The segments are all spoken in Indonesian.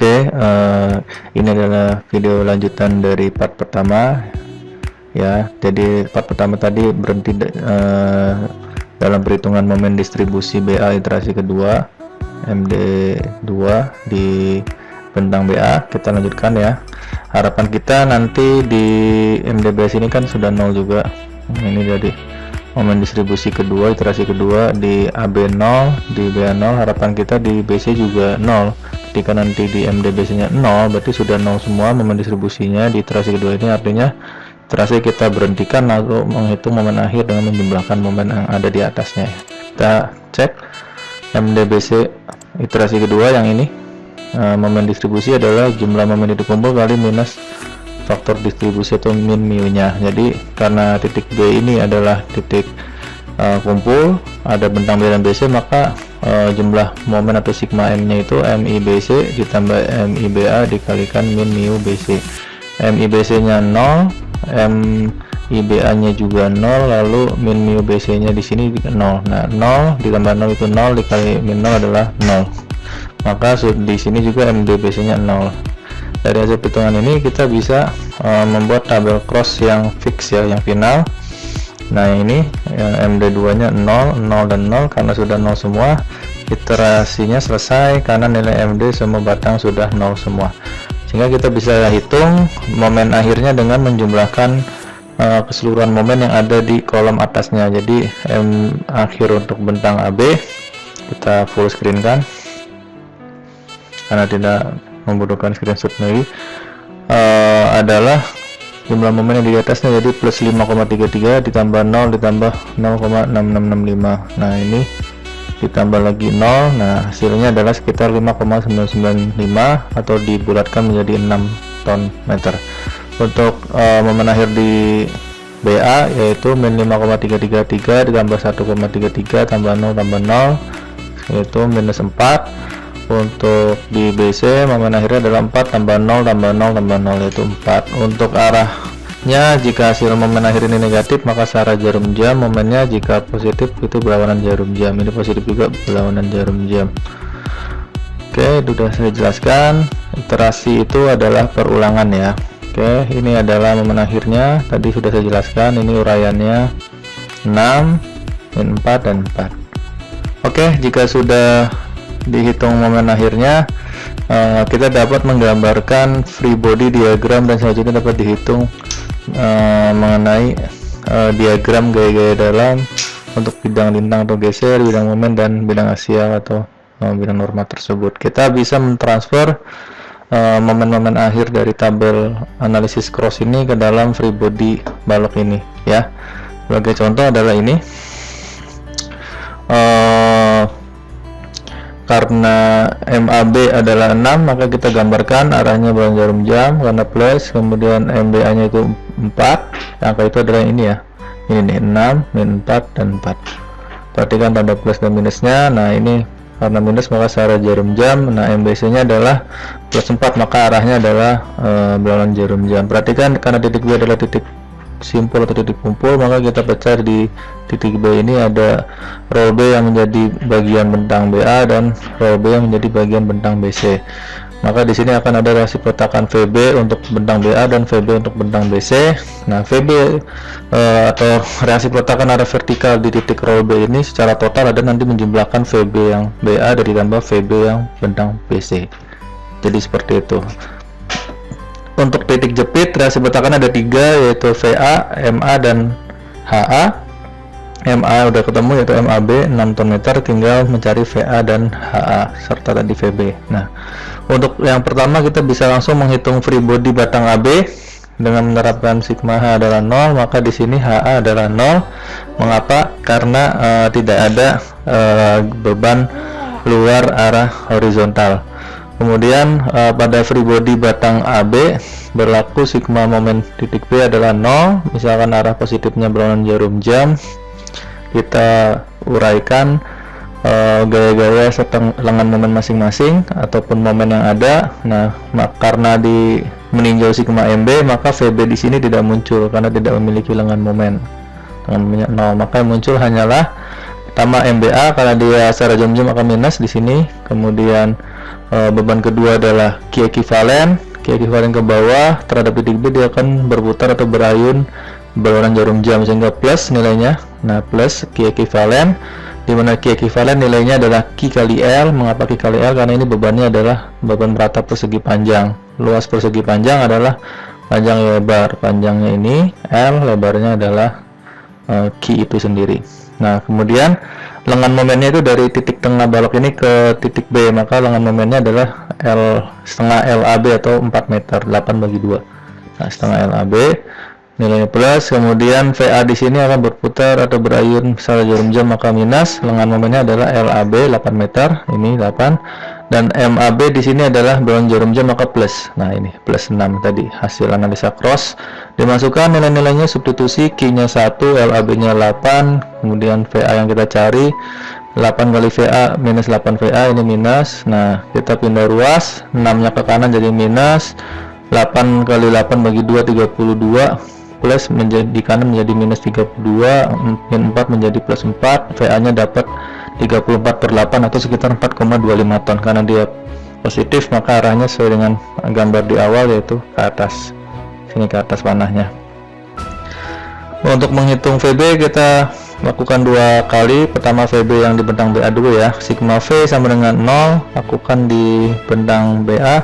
Oke, ini adalah video lanjutan dari part pertama ya. Jadi part pertama tadi berhenti dalam perhitungan momen distribusi BA iterasi kedua MD2 di bentang BA. Kita lanjutkan ya. Harapan kita nanti di MDBS ini kan sudah 0 juga. Ini jadi momen distribusi kedua iterasi kedua di AB 0, di BA 0. Harapan kita di BC juga 0. Ketika nanti di MDBC nya 0, berarti sudah 0 semua momen distribusinya di iterasi kedua ini. Artinya iterasi kita berhentikan lalu menghitung momen akhir dengan menjumlahkan momen yang ada di atasnya. Kita cek MDBC iterasi kedua yang ini, momen distribusi adalah jumlah momen titik kumpul kali minus faktor distribusi atau min mu nya. Jadi karena titik B ini adalah titik kumpul, ada bentang B dan BC, maka jumlah momen atau sigma M nya itu MIBC ditambah MIBA dikalikan min mu BC. MIBC nya 0, MIBA nya juga 0, lalu min mu BC nya di sini 0. Nah, 0 ditambah 0 itu 0 dikali min 0 adalah 0. Maka di sini juga MDBC nya 0. Dari hasil perhitungan ini kita bisa membuat tabel cross yang fix ya, yang final. Nah, ini yang MD2 nya 0, 0 dan 0 karena sudah 0 semua. Iterasinya selesai karena nilai MD semua batang sudah 0 semua. Sehingga kita bisa hitung momen akhirnya dengan menjumlahkan keseluruhan momen yang ada di kolom atasnya. Jadi M akhir untuk bentang AB kita full screen kan, karena tidak membutuhkan screenshot lagi, adalah jumlah momen yang di atasnya, jadi plus 5,33 ditambah 0 ditambah 0,6665. Nah, ini ditambah lagi 0. Nah, hasilnya adalah sekitar 5,995 atau dibulatkan menjadi 6 ton meter. Untuk momen akhir di BA yaitu min 5,333 ditambah 1,33 tambah 0 tambah 0 yaitu minus 4. Untuk di BC momen akhirnya adalah 4 tambah 0 tambah 0 tambah 0 yaitu 4. Untuk arahnya, jika hasil momen akhir ini negatif maka searah jarum jam, momennya jika positif itu berlawanan jarum jam. Ini positif juga berlawanan jarum jam. Oke, sudah saya jelaskan. Iterasi itu adalah perulangan ya. Oke, ini adalah momen akhirnya, tadi sudah saya jelaskan. Ini uraiannya 6, min 4 dan 4. Oke, jika sudah dihitung momen akhirnya, kita dapat menggambarkan free body diagram dan selanjutnya dapat dihitung mengenai diagram gaya-gaya dalam untuk bidang lintang atau geser, bidang momen, dan bidang aksial atau bidang norma tersebut. Kita bisa mentransfer momen-momen akhir dari tabel analisis cross ini ke dalam free body balok ini ya. Sebagai contoh adalah ini. Karena MAB adalah 6, maka kita gambarkan arahnya berlawanan jarum jam karena plus, kemudian MBA nya itu 4, angka itu adalah ini ya, ini nih 6, min 4 dan 4. Perhatikan tanda plus dan minusnya. Nah, ini karena minus maka searah jarum jam. Nah, MBC nya adalah plus 4, maka arahnya adalah berlawanan jarum jam. Perhatikan karena titik B adalah titik simpul atau titik kumpul, maka kita pecah di titik B ini ada roll B yang menjadi bagian bentang BA dan roll B yang menjadi bagian bentang BC. Maka di sini akan ada reaksi peletakan VB untuk bentang BA dan VB untuk bentang BC. Nah, VB atau reaksi peletakan arah vertikal di titik roll B ini secara total ada nanti menjumlahkan VB yang BA dan ditambah VB yang bentang BC. Jadi seperti itu. Untuk titik jepit, reaksi peletakan ada 3, yaitu VA, MA, dan HA. MA udah ketemu yaitu MAB 6 ton meter, tinggal mencari VA dan HA serta tadi VB. Nah, untuk yang pertama kita bisa langsung menghitung free body batang AB dengan menerapkan sigma H adalah 0, maka di sini HA adalah 0. Mengapa? Karena tidak ada beban luar arah horizontal. Kemudian pada free body batang AB berlaku sigma momen titik B adalah 0. Misalkan arah positifnya berlawanan jarum jam, kita uraikan gaya-gaya serta lengan momen masing-masing ataupun momen yang ada. Nah, karena di meninjau sigma MB, maka VB di sini tidak muncul karena tidak memiliki lengan momen. Lengan momennya 0, maka yang muncul hanyalah pertama MBA karena dia secara jarum jam akan minus di sini. Kemudian beban kedua adalah Q ekivalen ke bawah terhadap titik B, dia akan berputar atau berayun berlawanan jarum jam sehingga plus nilainya. Nah, plus Q ekivalen, di mana Q ekivalen nilainya adalah Q kali L. Mengapa Q kali L? Karena ini bebannya adalah beban merata persegi panjang. Luas persegi panjang adalah panjang lebar, panjangnya ini L, lebarnya adalah Q itu sendiri. Nah, kemudian lengan momennya itu dari titik tengah balok ini ke titik B, maka lengan momennya adalah L setengah LAB atau 4 meter, 8/2. Nah, setengah LAB nilainya plus. Kemudian VA di sini akan berputar atau berayun secara jarum jam, maka minus. Lengan momennya adalah LAB 8 meter, ini 8, dan MAB di sini adalah berlawanan jarum jam, maka plus. Nah, ini plus 6 tadi hasil analisa cross. Dimasukkan nilai-nilainya, substitusi, Q-nya 1, LAB-nya 8, kemudian VA yang kita cari 8 kali VA minus 8 VA, ini minus. Nah, kita pindah ruas, 6 nya ke kanan jadi minus, 8 kali 8/2 32, plus menjadi kanan menjadi minus 32, min 4 menjadi plus 4, VA nya dapat 34/8 atau sekitar 4,25 ton. Karena dia positif maka arahnya sesuai dengan gambar di awal, yaitu ke atas, sini ke atas panahnya. Untuk menghitung VB kita lakukan 2 kali. Pertama VB yang di bentang BA dulu ya, sigma V sama dengan 0, lakukan di bentang BA,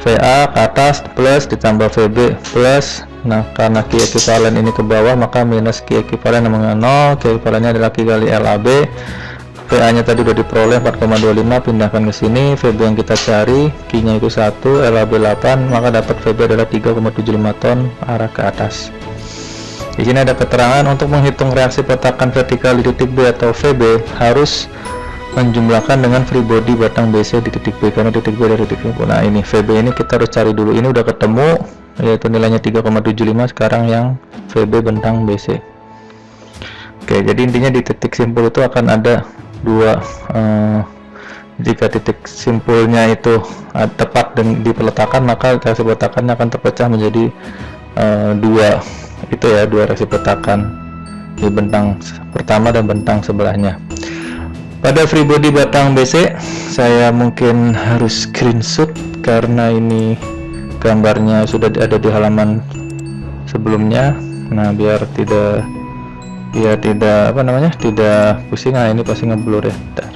VA ke atas plus ditambah VB plus. Nah, karena Q ekivalen ini ke bawah maka minus Q ekivalen sama dengan 0, Q ekivalennya adalah Q kali LAB. VA nya tadi udah diperoleh 4,25, pindahkan ke sini. VB yang kita cari Q nya itu 1, LAB 8, maka dapat VB adalah 3,75 ton arah ke atas. Di sini ada keterangan untuk menghitung reaksi petakan vertikal di titik B atau VB harus menjumlahkan dengan free body batang BC di titik B, karena titik B dari titik B. Nah, ini VB ini kita harus cari dulu. Ini udah ketemu, yaitu nilainya 3,75. Sekarang yang VB bentang BC. Oke, jadi intinya di titik simpul itu akan ada dua, jika titik simpulnya itu tepat dan dipeletakan, maka reaksi peletakannya akan terpecah menjadi dua. Itu ya, dua reaksi peletakan di bentang pertama dan bentang sebelahnya. Pada free body batang BC saya mungkin harus screenshot karena ini gambarnya sudah ada di halaman sebelumnya. Nah, biar tidak apa namanya, tidak pusing. Nah, ini pasti ngeblur ya, bentar,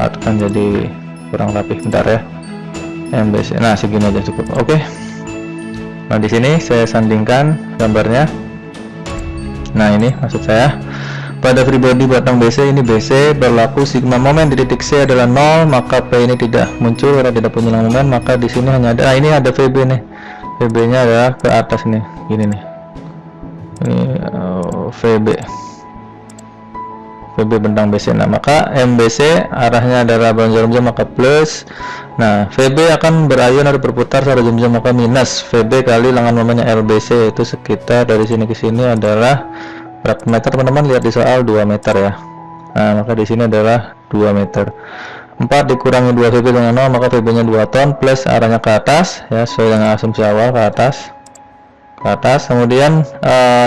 akan jadi kurang rapi, bentar ya. MBC, nah segini aja cukup. Oke. Nah, di sini saya sandingkan gambarnya. Nah, ini maksud saya pada free body batang BC, ini BC berlaku sigma momen di titik C adalah 0, maka P ini tidak muncul karena tidak punya momen, maka di sini hanya ada, nah ini ada VB nih, VB nya adalah ke atas nih, gini nih, ini VB bentang BC. Nah, maka MBC arahnya adalah berlawanan jarum jam, maka plus. Nah, VB akan berayun atau berputar secara jarum jam, maka minus VB kali lengan momennya LBC, yaitu sekitar dari sini ke sini adalah berapa meter teman-teman? Lihat di soal 2 meter ya. Nah, maka di sini adalah 2 meter. 4 dikurangi 2 VB dengan 0, maka VB nya 2 ton plus arahnya ke atas ya, sesuai dengan asumsi awal, ke atas. Kemudian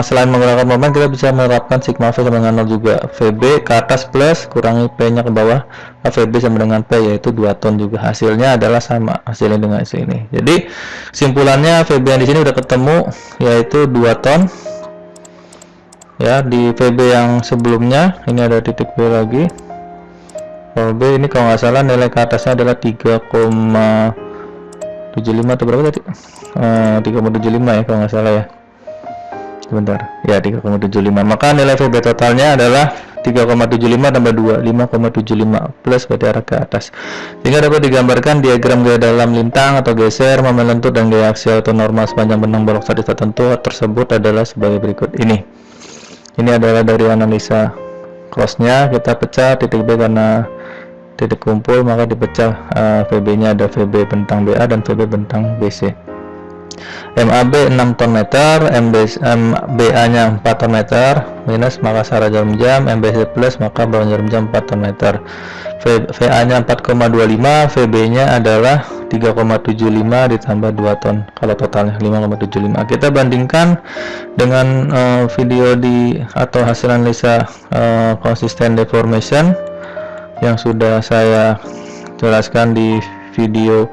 selain menggunakan momen, kita bisa menerapkan sigma V sama dengan 0 juga. VB ke atas plus kurangi P nya ke bawah, VB sama dengan P, yaitu 2 ton juga. Hasilnya adalah sama, hasilnya dengan hasil ini. Jadi simpulannya VB yang di sini udah ketemu, yaitu 2 ton ya. Di VB yang sebelumnya ini ada titik B lagi. VB ini kalau nggak salah nilai ke atasnya adalah 3,75 atau berapa tadi? 3,75 ya kalau nggak salah ya. Sebentar ya, 3,75. Maka nilai VB totalnya adalah 3,75 tambah 2, 5,75 plus berarti arah ke atas. Sehingga dapat digambarkan diagram gaya dalam lintang atau geser, momen lentut dan gaya aksial atau normal sepanjang benang balok statis tertentu tersebut adalah sebagai berikut ini. Ini adalah dari analisa crossnya. Kita pecah titik B karena titik kumpul, maka dipecah VB nya ada VB bentang BA dan VB bentang BC. MAB 6 ton meter, MBA nya 4 ton meter minus, maka secara jarum jam, MBC plus maka berlawanan jarum jam 4 ton meter. VA nya 4,25, VB nya adalah 3,75 ditambah 2 ton kalau totalnya 5,75. Kita bandingkan dengan video atau hasil analisa consistent deformation yang sudah saya jelaskan di video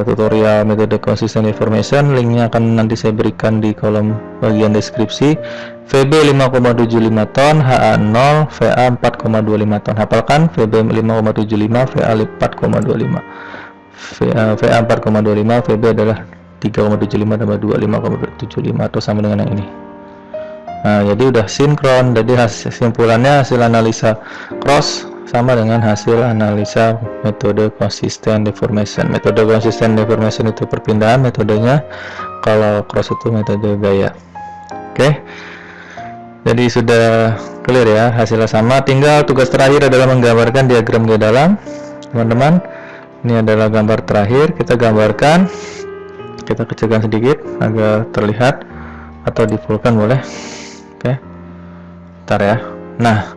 tutorial metode consistent deformation. Linknya akan nanti saya berikan di kolom bagian deskripsi. VB 5,75 ton, HA0, VA 4,25 ton. Hafalkan, VB 5,75, VA 4,25. VA 4,25, VB adalah 3,75 tambah 2, 5,75 atau sama dengan yang ini. Nah, jadi udah sinkron. Jadi kesimpulannya hasil analisa cross sama dengan hasil analisa metode consistent deformation. Metode consistent deformation itu perpindahan metodenya, kalau cross itu metode gaya. Oke. Jadi sudah clear ya, hasilnya sama. Tinggal tugas terakhir adalah menggambarkan diagram gaya dalam, teman-teman. Ini adalah gambar terakhir, kita gambarkan. Kita kecilkan sedikit agar terlihat, atau di fullkan boleh. Oke. Bentar ya. Nah,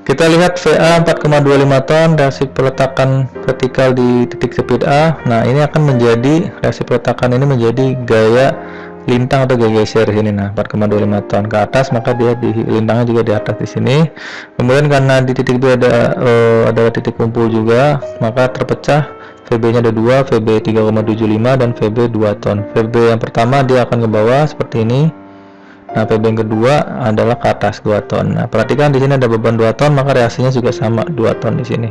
kita lihat VA 4,25 ton, reaksi peletakan vertikal di titik speed A. Nah, ini akan menjadi, reaksi peletakan ini menjadi gaya lintang atau gaya geser di sini. Nah, 4,25 ton ke atas, maka dia di lintangnya juga di atas di sini. Kemudian karena di titik B ada titik kumpul juga, maka terpecah. VB-nya ada 2, VB 3,75 dan VB 2 ton. VB yang pertama dia akan ke bawah seperti ini. Nah, VB yang kedua adalah ke atas 2 ton. Nah, perhatikan di sini ada beban 2 ton, maka reaksinya juga sama 2 ton di sini.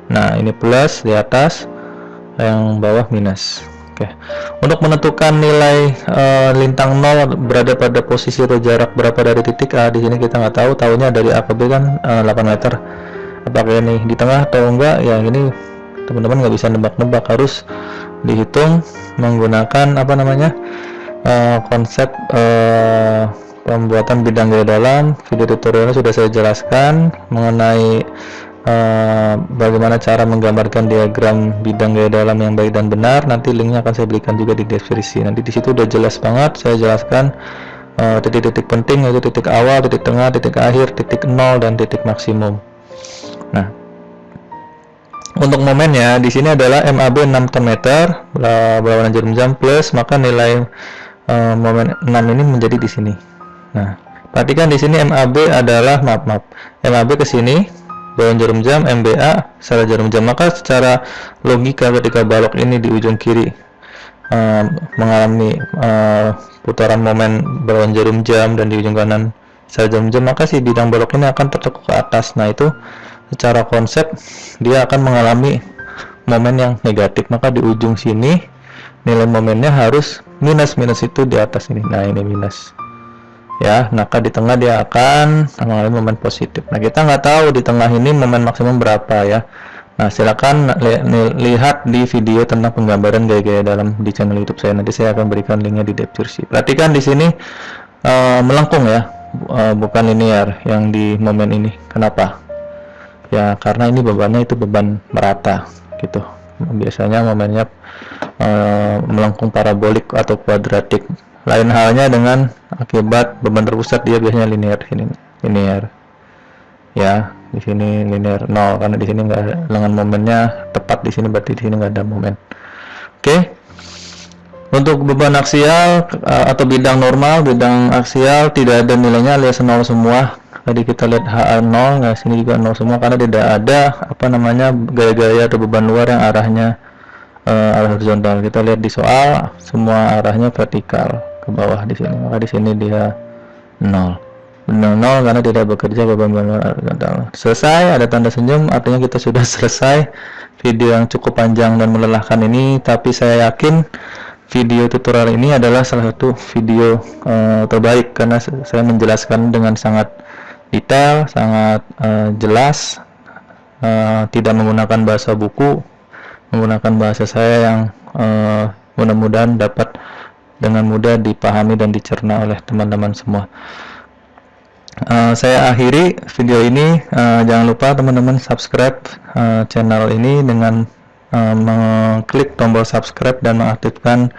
Nah, ini plus di atas, yang bawah minus. Oke. Untuk menentukan nilai lintang 0 berada pada posisi atau jarak berapa dari titik A, di sini kita nggak tahu. Tahunya dari A ke B kan 8 meter. Apakah ini di tengah atau enggak? Ya, ini teman-teman nggak bisa nebak-nebak, harus dihitung menggunakan apa namanya konsep pembuatan bidang gaya dalam. Video tutorialnya sudah saya jelaskan mengenai bagaimana cara menggambarkan diagram bidang gaya dalam yang baik dan benar. Nanti linknya akan saya berikan juga di deskripsi. Nanti di situ udah jelas banget saya jelaskan titik-titik penting, yaitu titik awal, titik tengah, titik akhir, titik nol, dan titik maksimum. Nah, untuk momennya di sini adalah MAB 6 ton meter berlawanan jarum jam plus, maka nilai momen 6 ini menjadi di sini. Nah, perhatikan di sini MAB adalah MAB ke sini berlawanan jarum jam, MBA secara jarum jam. Maka secara logika ketika balok ini di ujung kiri mengalami putaran momen berlawanan jarum jam dan di ujung kanan secara jarum jam, maka si bidang balok ini akan tertekuk ke atas. Nah, itu secara konsep dia akan mengalami momen yang negatif, maka di ujung sini nilai momennya harus minus itu di atas ini. Nah, ini minus ya, maka di tengah dia akan mengalami momen positif. Nah, kita nggak tahu di tengah ini momen maksimum berapa ya. Nah, silakan lihat di video tentang penggambaran gaya-gaya dalam di channel YouTube saya. Nanti saya akan berikan linknya di deskripsi. Perhatikan di sini melengkung ya, bukan linear yang di momen ini. Kenapa? Ya, karena ini bebannya itu beban merata gitu. Biasanya momennya melengkung parabolik atau kuadratik. Lain halnya dengan akibat beban terpusat, dia biasanya linear. Ini linear ya, di sini linear 0 karena di sini nggak ada lengan momennya tepat di sini, berarti di sini nggak ada momen. Oke. Untuk beban aksial atau bidang normal, bidang aksial tidak ada nilainya alias 0 semua. Tadi kita lihat HA0, nah sini juga 0 semua karena tidak ada apa namanya gaya-gaya atau beban luar yang arahnya arah horizontal. Kita lihat di soal semua arahnya vertikal ke bawah di sini, maka di sini dia 0. Benar 0 karena tidak bekerja beban luar horizontal. Selesai, ada tanda senyum, artinya kita sudah selesai video yang cukup panjang dan melelahkan ini. Tapi saya yakin video tutorial ini adalah salah satu video terbaik karena saya menjelaskan dengan sangat detail, sangat jelas, tidak menggunakan bahasa buku, menggunakan bahasa saya yang mudah-mudahan dapat dengan mudah dipahami dan dicerna oleh teman-teman semua. Saya akhiri video ini. Jangan lupa teman-teman subscribe channel ini dengan mengklik tombol subscribe dan mengaktifkan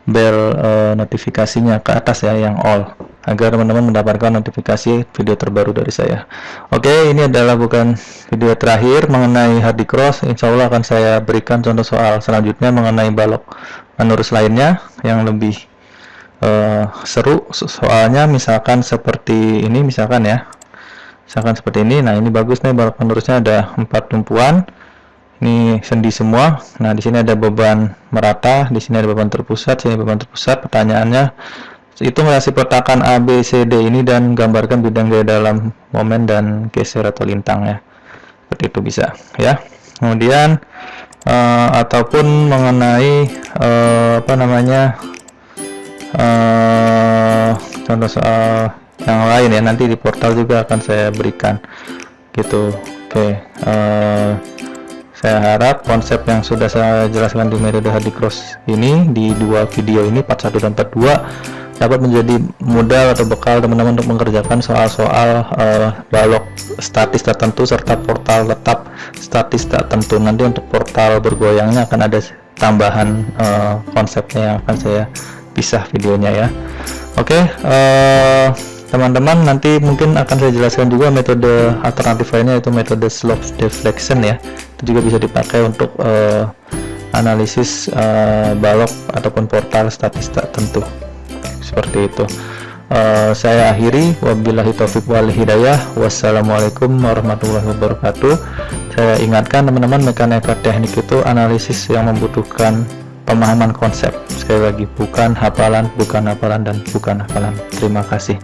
bel notifikasinya ke atas ya, yang all, agar teman-teman mendapatkan notifikasi video terbaru dari saya. Oke, ini adalah bukan video terakhir mengenai Hardy Cross. Insya Allah akan saya berikan contoh soal selanjutnya mengenai balok manurus lainnya yang lebih seru. Soalnya misalkan seperti ini, misalkan seperti ini. Nah, ini bagus nih, balok manurusnya ada 4 tumpuan. Ini sendi semua. Nah, di sini ada beban merata, di sini ada beban terpusat, sini beban terpusat. Pertanyaannya, itu ngasih petakan A, B, C, D ini dan gambarkan bidang gaya dalam momen dan geser atau lintang ya. Seperti itu bisa ya. Kemudian ataupun mengenai contoh soal yang lain ya, nanti di portal juga akan saya berikan gitu. Oke, saya harap konsep yang sudah saya jelaskan di metode Hardy Cross ini di 2 video ini, part 1 dan part 2, dapat menjadi modal atau bekal teman-teman untuk mengerjakan soal-soal balok statis tertentu serta portal tetap statis tertentu. Nanti untuk portal bergoyangnya akan ada tambahan konsepnya yang akan saya pisah videonya ya. Oke, teman-teman, nanti mungkin akan saya jelaskan juga metode alternatif lainnya, yaitu metode slope deflection ya. Itu juga bisa dipakai untuk analisis balok ataupun portal statis tertentu. Seperti itu. Saya akhiri, wabillahi taufiq wal hidayah. Wassalamualaikum warahmatullahi wabarakatuh. Saya ingatkan teman-teman, mekanika teknik itu analisis yang membutuhkan pemahaman konsep. Sekali lagi, bukan hafalan dan bukan hafalan. Terima kasih.